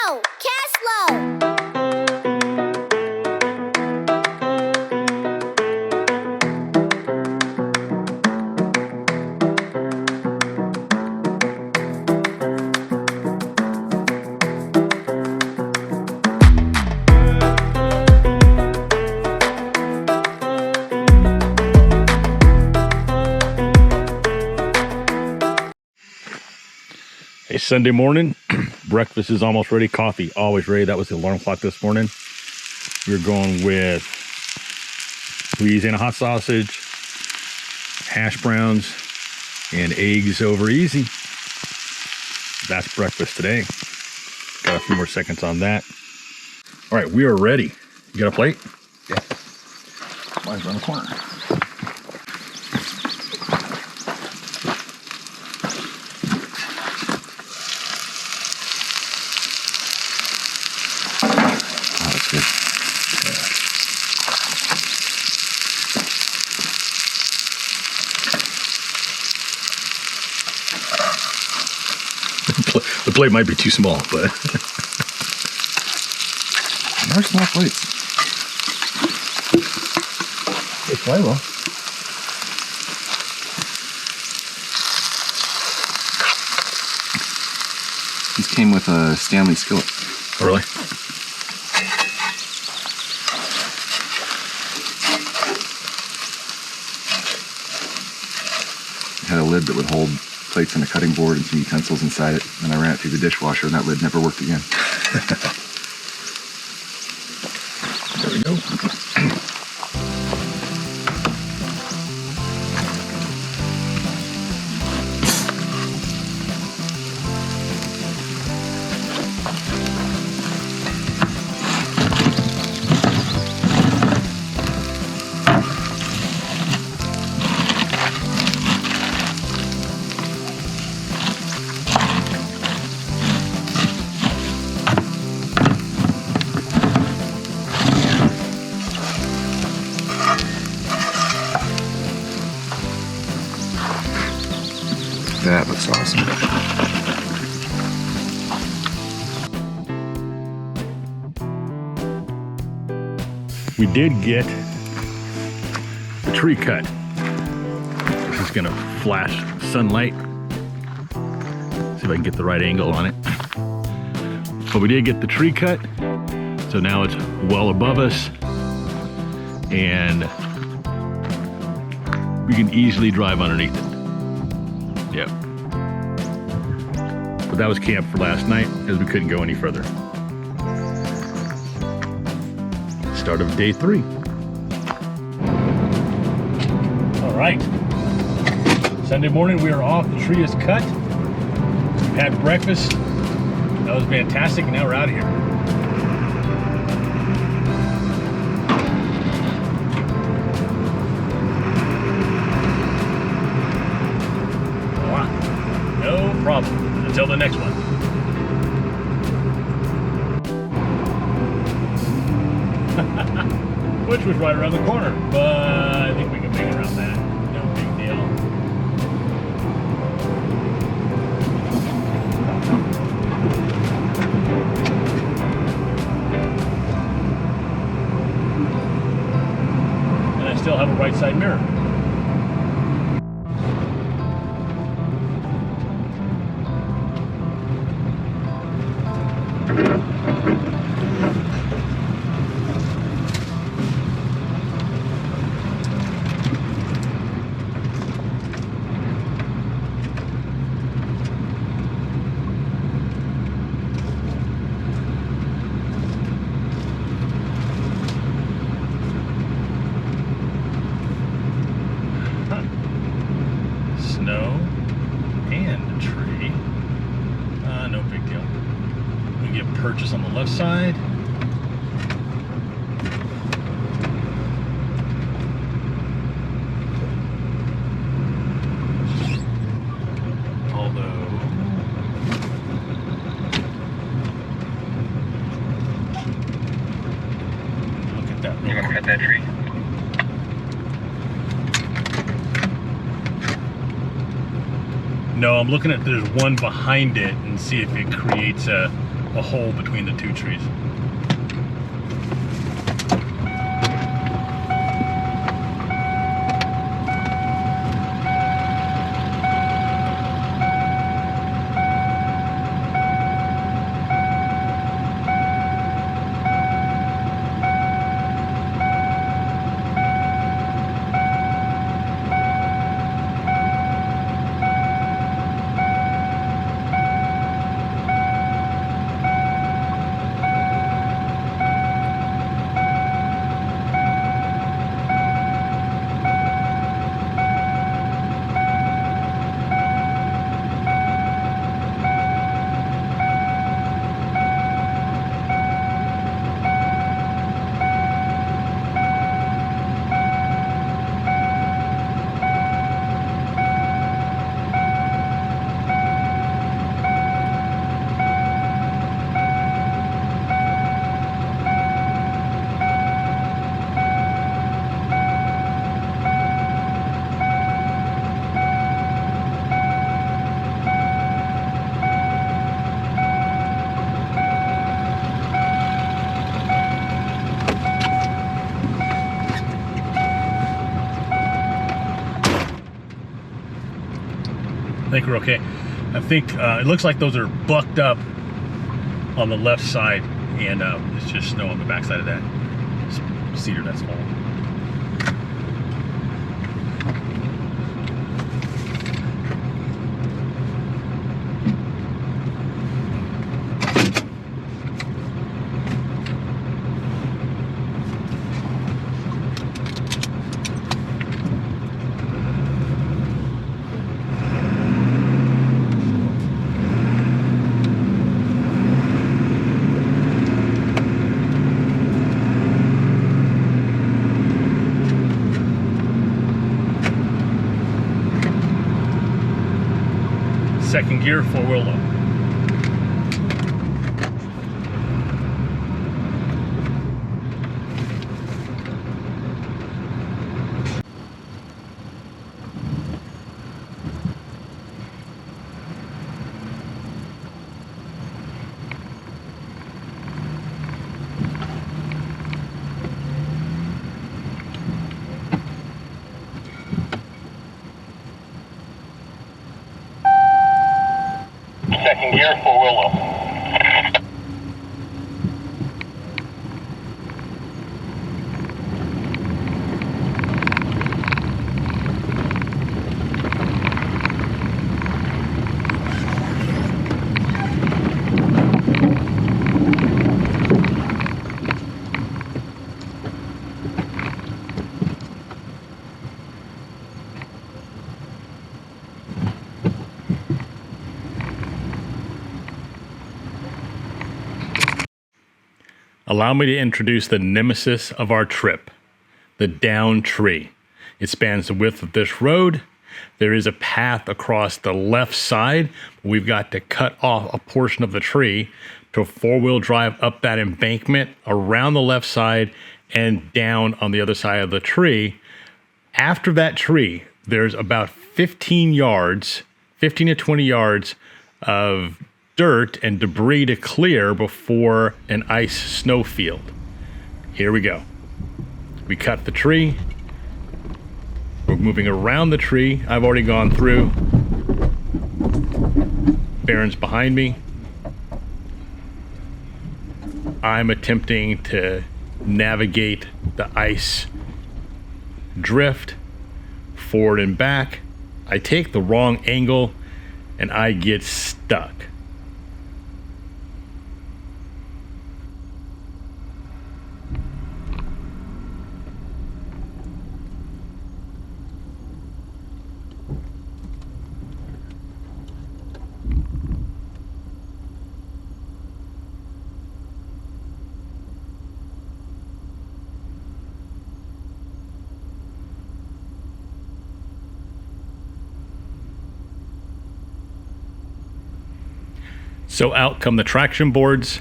slow! Cast slow! Hey, Sunday morning, breakfast is almost ready. Coffee always ready. That was the alarm clock this morning. We're going with Louisiana hot sausage, hash browns, and eggs over easy. That's breakfast today. Got a few more seconds on that. All right, we are ready. You got a plate? Yeah. Mine's around the corner. Good. The plate might be too small, but They're small plates. They fly well. These came with a Stanley skillet. oh, really? It had a lid that would hold plates and a cutting board and some utensils inside it. And I ran it through the dishwasher and that lid never worked again. There we go. That looks awesome. We did get the tree cut. This is gonna flash sunlight. See if I can get the right angle on it. But we did get the tree cut, so now it's well above us, and we can easily drive underneath it. Yep. But that was camp for last night, because we couldn't go any further. Start of day 3. All right. Sunday morning, we are off. The tree is cut. We've had breakfast. That was fantastic. And now we're out of here. No problem. Until the next one. Which was right around the corner, but I think we can make it around that. No big deal. And I still have a right side mirror. Snow and a tree. No big deal. We can get purchase on the left side. Although, look at that. You gonna cut that tree? No, I'm looking at, there's one behind it and see if it creates a a hole between the two trees. I think we're okay. I think it looks like those are bucked up on the left side, and it's just snow on the back side of that cedar that's fallen. Second gear, 4-wheel low. Second gear, 4-wheel low. Allow me to introduce the nemesis of our trip, the down tree. It spans the width of this road. There is a path across the left side. We've got to cut off a portion of the tree to 4-wheel drive up that embankment around the left side and down on the other side of the tree. After that tree, there's about 15 to 20 yards of dirt and debris to clear before an ice snow field. Here we go. We cut the tree. We're moving around the tree. I've already gone through. Baron's behind me. I'm attempting to navigate the ice drift forward and back. I take the wrong angle and I get stuck. So out come the traction boards.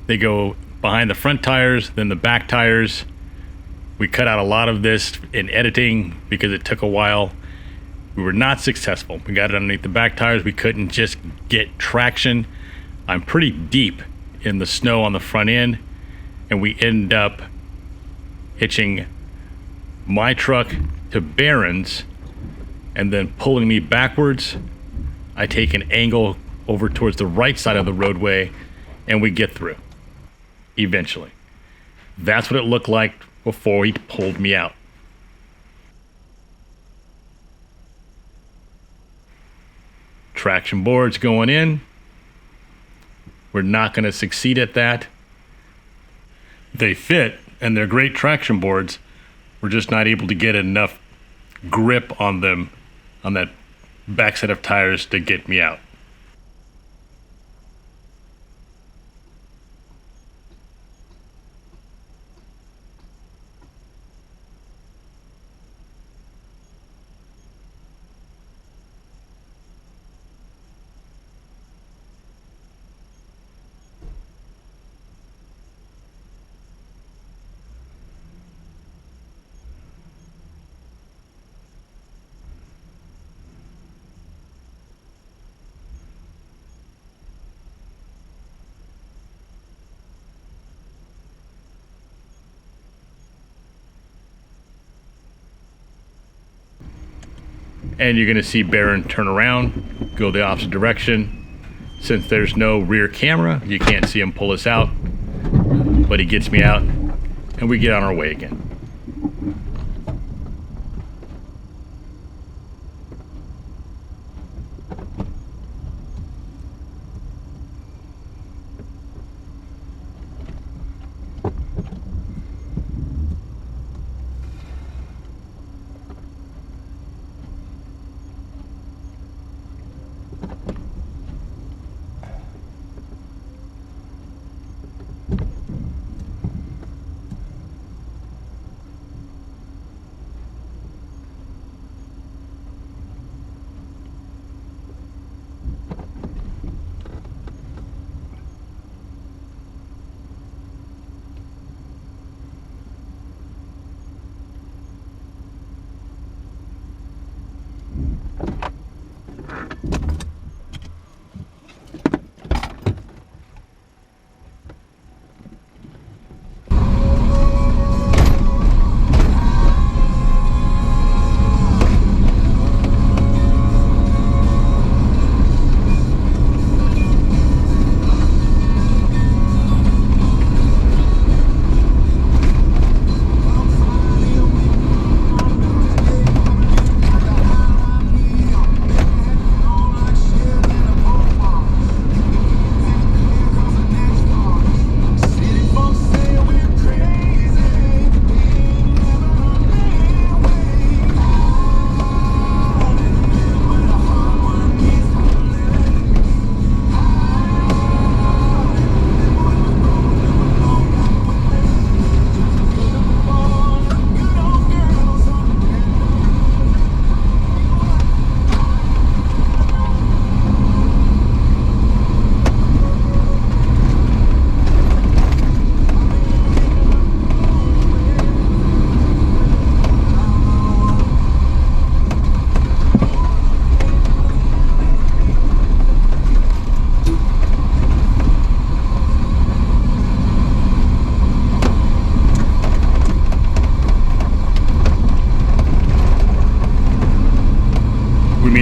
They go behind the front tires, then the back tires. We cut out a lot of this in editing because it took a while. We were not successful. We got it underneath the back tires. We couldn't just get traction. I'm pretty deep in the snow on the front end, and we end up hitching my truck to Barron's and then pulling me backwards. I take an angle over towards the right side of the roadway, and we get through eventually. That's what it looked like before he pulled me out. Traction boards going in. We're not going to succeed at that. They fit, and they're great traction boards. We're just not able to get enough grip on them, on that back set of tires, to get me out. And you're going to see Barron turn around, go the opposite direction. Since there's no rear camera, you can't see him pull us out, but he gets me out, and we get on our way again.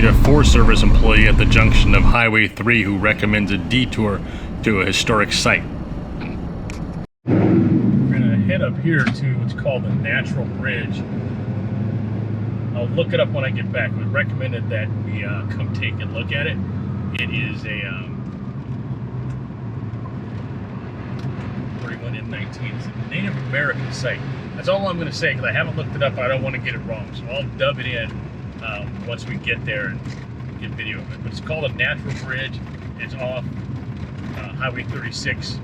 meet a Forest Service employee at the junction of Highway 3 who recommends a detour to a historic site. We're gonna head up here to what's called the Natural Bridge. I'll look it up when I get back. It was recommended that we come take a look at it. It is a 41 and 19. It's a Native American site. That's all I'm going to say because I haven't looked it up. I don't want to get it wrong, so I'll dub it in once we get there and get video of it. But it's called a Natural Bridge. It's off Highway 36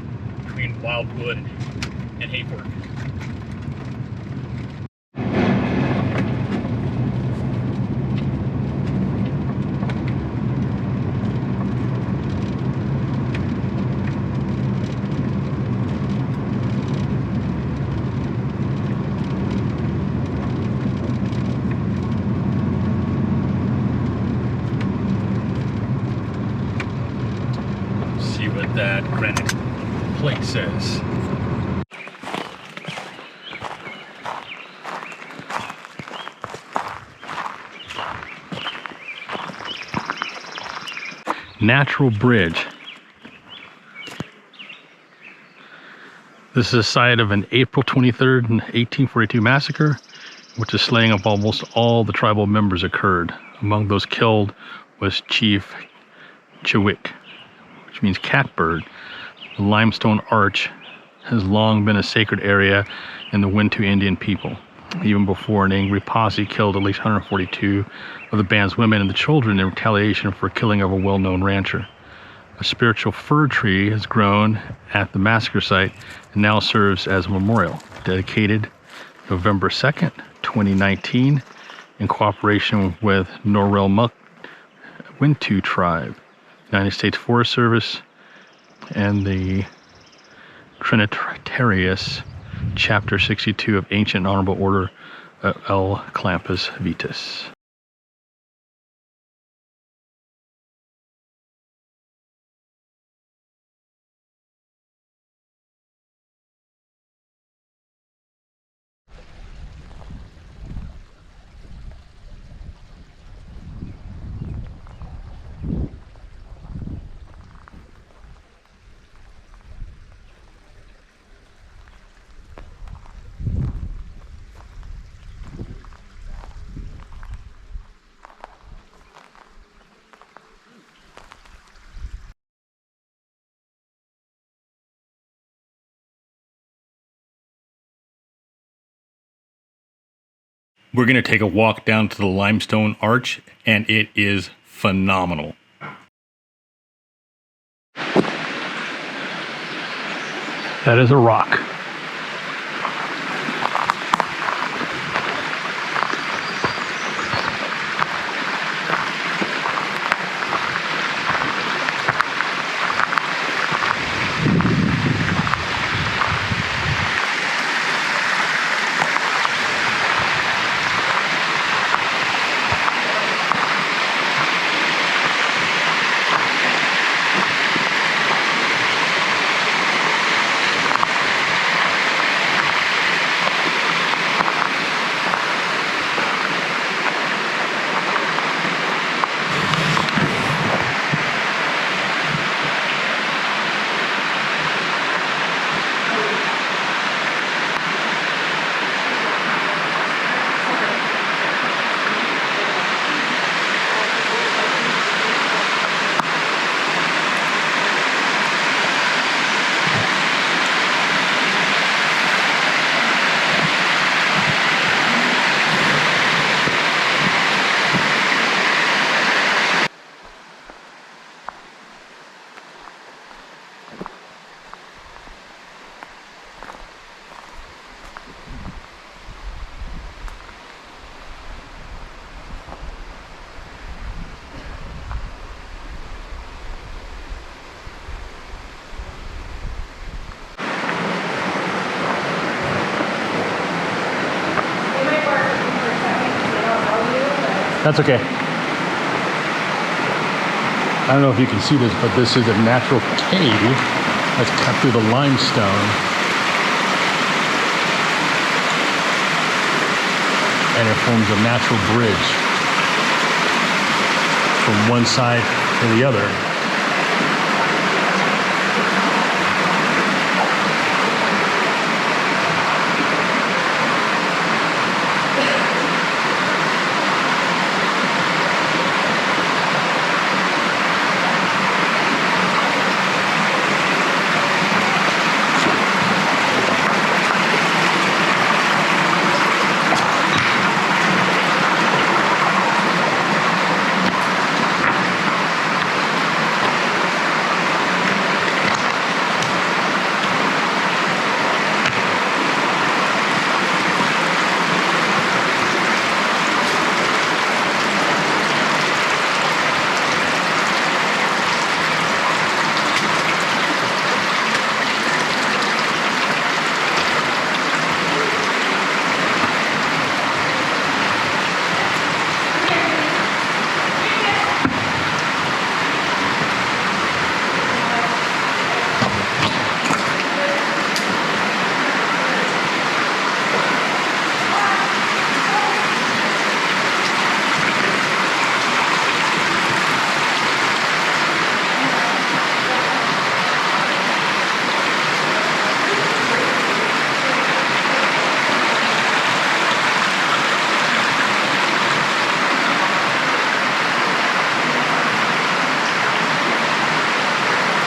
between Wildwood and Hayfork. what that granite plate says. Natural Bridge. This is the site of an April 23rd, 1842 massacre, which the slaying of almost all the tribal members occurred. Among those killed was Chief Chewik, which means catbird. The limestone arch has long been a sacred area in the Wintu Indian people, even before an angry posse killed at least 142 of the band's women and the children in retaliation for killing of a well-known rancher. A spiritual fir tree has grown at the massacre site and now serves as a memorial, dedicated November 2nd, 2019, in cooperation with Norrell Wintu Tribe, United States Forest Service, and the Trinitarius Chapter 62 of Ancient Honorable Order L. Clampus Vitus. We're going to take a walk down to the limestone arch, and it is phenomenal. That is a rock. That's okay. I don't know if you can see this, but this is a natural cave that's cut through the limestone. And it forms a natural bridge from one side to the other.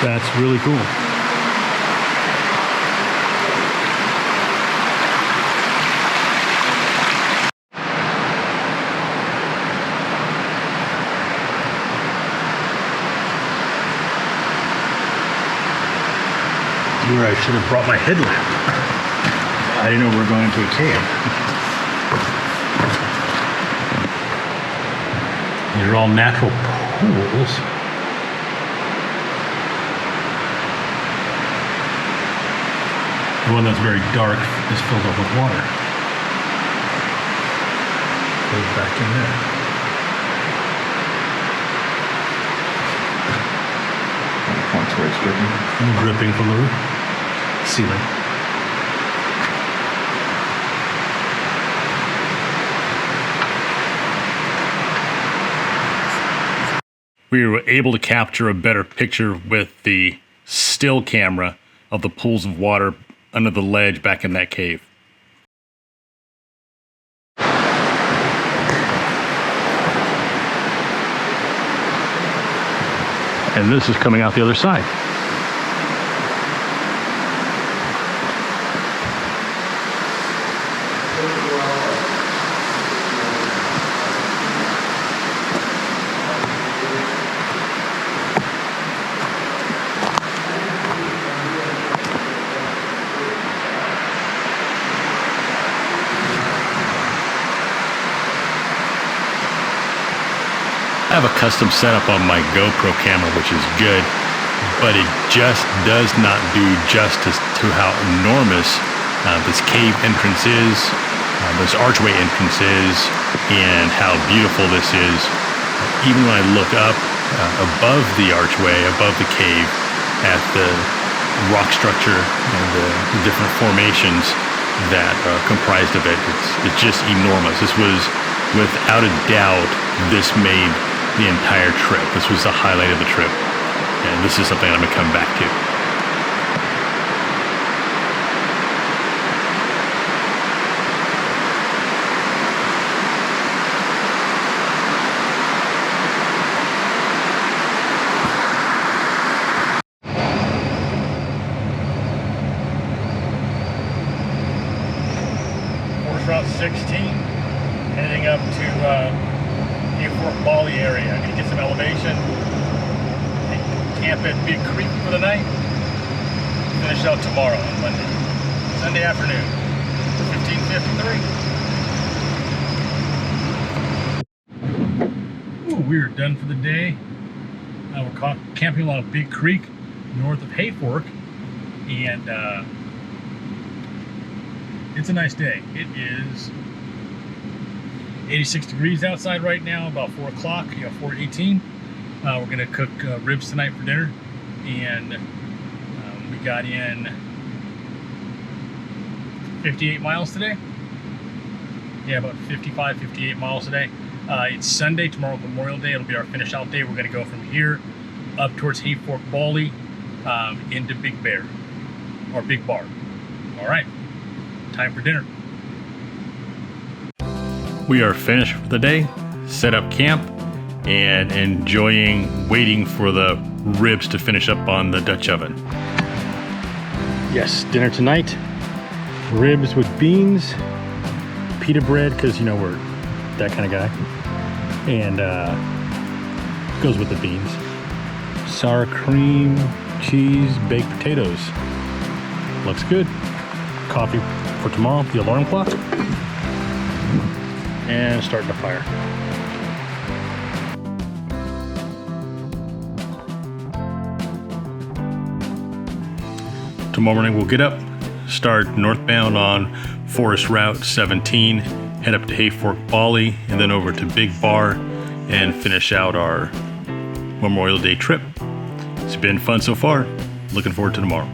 That's really cool. Where I should have brought my headlamp. I didn't know we were going into a cave. These are all natural pools. The one that's very dark is filled up with water. Goes back in there. Points where it's dripping. Dripping from the roof. Ceiling. We were able to capture a better picture with the still camera of the pools of water under the ledge back in that cave. And this is coming out the other side. I have a custom setup on my GoPro camera, which is good, but it just does not do justice to how enormous this cave entrance is, this archway entrance is, and how beautiful this is. Even when I look up above the archway, above the cave, at the rock structure and the different formations that are comprised of it, it's just enormous. This was, without a doubt, this made the entire trip. This was the highlight of the trip, and this is something I'm gonna come back to. Forest Route 16, heading up to Fort Bali area. I'm gonna get some elevation and camp at Big Creek for the night. Finish out tomorrow on Monday. Sunday afternoon, 15:53. Ooh, we're done for the day. We're camping along Big Creek, north of Hayfork, and it's a nice day. It is 86 degrees outside right now, about 4 o'clock, 4:18. We're gonna cook ribs tonight for dinner, and we got in 58 miles today. Yeah, about 55, 58 miles today. It's Sunday, tomorrow Memorial Day. It'll be our finish out day. We're gonna go from here up towards Hayfork Bali into Big Bear, or Big Bar. All right, time for dinner. We are finished for the day, set up camp, and waiting for the ribs to finish up on the Dutch oven. Yes, dinner tonight, ribs with beans, pita bread, because we're that kind of guy, and goes with the beans, sour cream, cheese, baked potatoes. Looks good. Coffee for tomorrow, the alarm clock. And starting a fire. Tomorrow morning we'll get up, start northbound on Forest Route 17, head up to Hayfork Bali, and then over to Big Bar, and finish out our Memorial Day trip. It's been fun so far. Looking forward to tomorrow.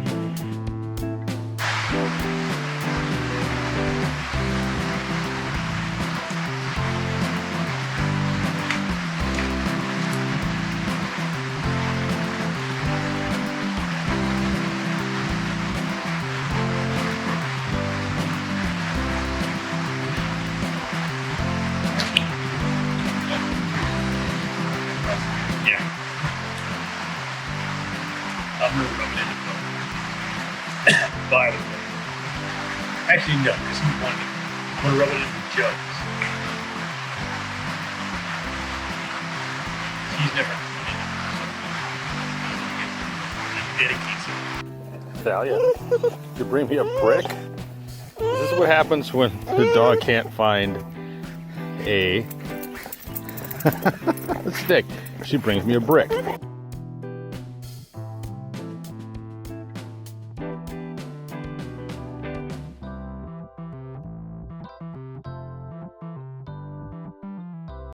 I'm gonna rub it in the boat. By the way. Actually, no, because he wanted it. I'm gonna rub it into Joe's. He's never dedicates it. Thalia, you bring me a brick? This is what happens when the dog can't find a stick. She brings me a brick.